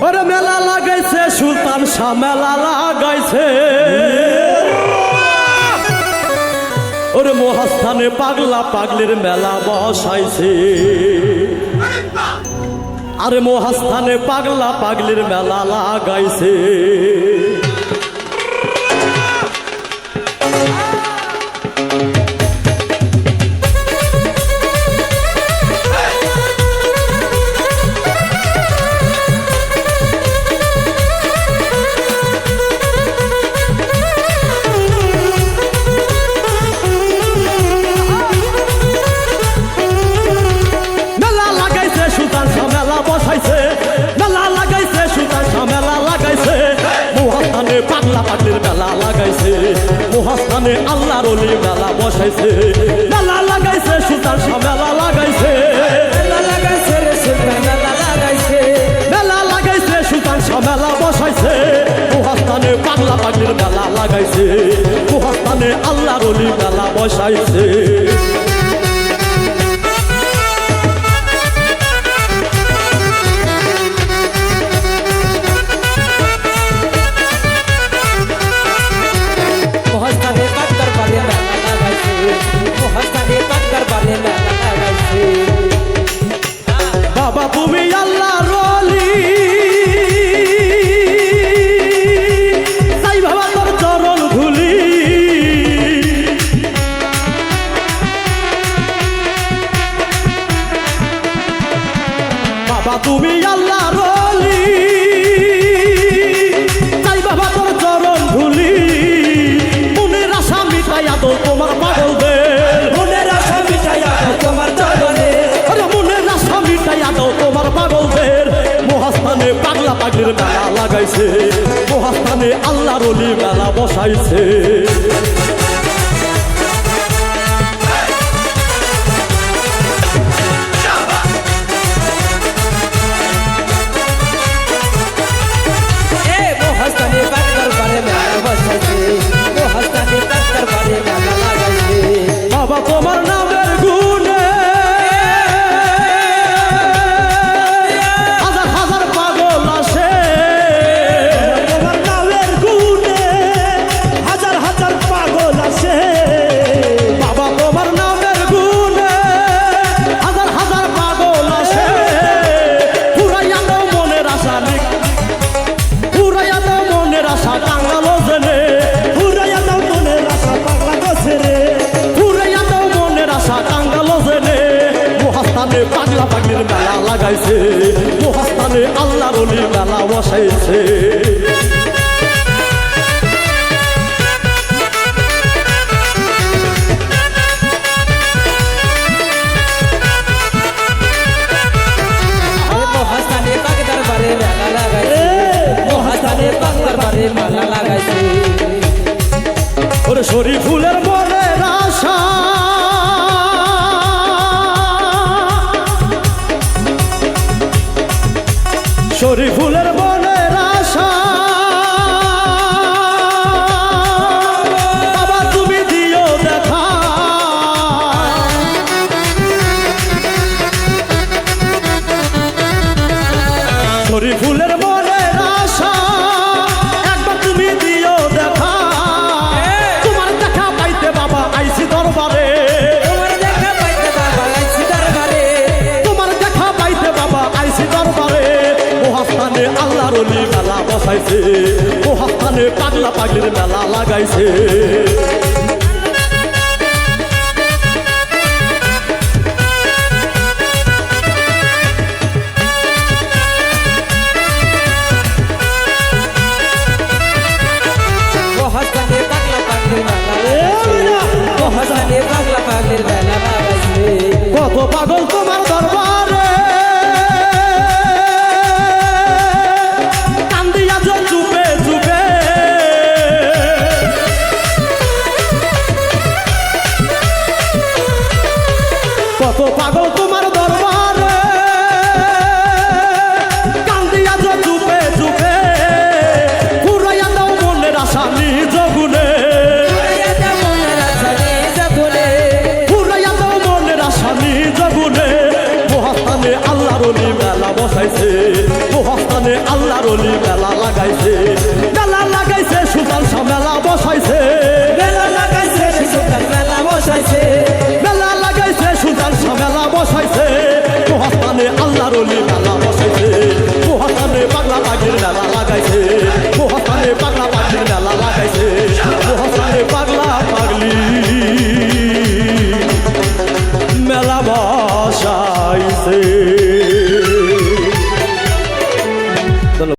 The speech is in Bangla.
ওরে মেলা লাগাইছে সুলতান শাহ মেলা লাগাইছে ওরে মহাস্থানে পাগলা পাগলির মেলা বসাইছে আরে মহাস্থানে পাগলা পাগলির মেলা লাগাইছে পাগলা পাগলির মেলা লাগাইছে মহাস্থানে আল্লাহর ওলি মেলা বসাইছে মেলা লাগাইছে সুলতান শাহ মেলা লাগাইছে মেলা লাগাইছে রে সুলতান মেলা লাগাইছে মেলা লাগাইছে সুলতান শাহ মেলা বসাইছে মহাস্থানে পাগলা পাগলির মেলা লাগাইছে মহাস্থানে আল্লাহর ওলি মেলা বসাইছে বাবা তুমি আল্লাহর ওলি তাই বাবা তোর চরণ ধুলি বাবা তুমি আল্লাহর ওলি তাই বাবা তোর চরণ ধুলি মনের আশা মিটাইয়া তো তোমার পাগলদের মনের আশা মিটাইয়া তো তোমার চরণে তোমার পাগলদের মহাস্থানে পাগলা পাগলির মেলা লাগাইছে মহাস্থানে আল্লাহর ওলি মেলা বসাইছে মহাস্থানে পাগলার বারে মেলা বসাইছে মহাস্থানে পাগলার বারে মেলা লাগাইছে বাবা তোমার নামের গুণে পাগলা পাগলির মেলা লাগাইছে মহাস্থানে আল্লাহর ওলি মেলা বসাইছে মহাস্থানে পাগলার বারে মেলা লাগাইছে মহাস্থানে পাগলার বারে মেলা লাগাইছে ওরে শরীফুলের মনের আশা শরীফুলের মনের আশা বাবা তুমি দিও দেখা শরীফুলের মনের আশা একবার তুমি দিও দেখা তোমার দেখা পাইতে বাবা আইছি দরবারে তোমার দেখা পাইতে বাবা আইছি দরবারে তোমার দেখা পাইতে বাবা আইছি দরবারে মহাস্থানে আল্লাহর ওলি মেলা বসাইছে মহাস্থানে পাগলা পাগলির মেলা লাগাইছে মহাস্থানে পাগলা পাগলির মেলা লাগাইছে মহাস্থানে পাগলা পাগলির মেলা লাগাইছে কত পাগল তোমার দরবারে কত পাগল তোমার দরবারে কান্দিয়া যে চুপে চুপে ঘুরাইয়া দাও মনের আশা নিজ গুণে ঘুরাইয়া দাও মনের আশা নিজ গুণে মহাস্থানে আল্লাহর ওলি মেলা লাগাইছে, মেলা লাগাইছে সুলতান শাহ মেলা বসাইছে।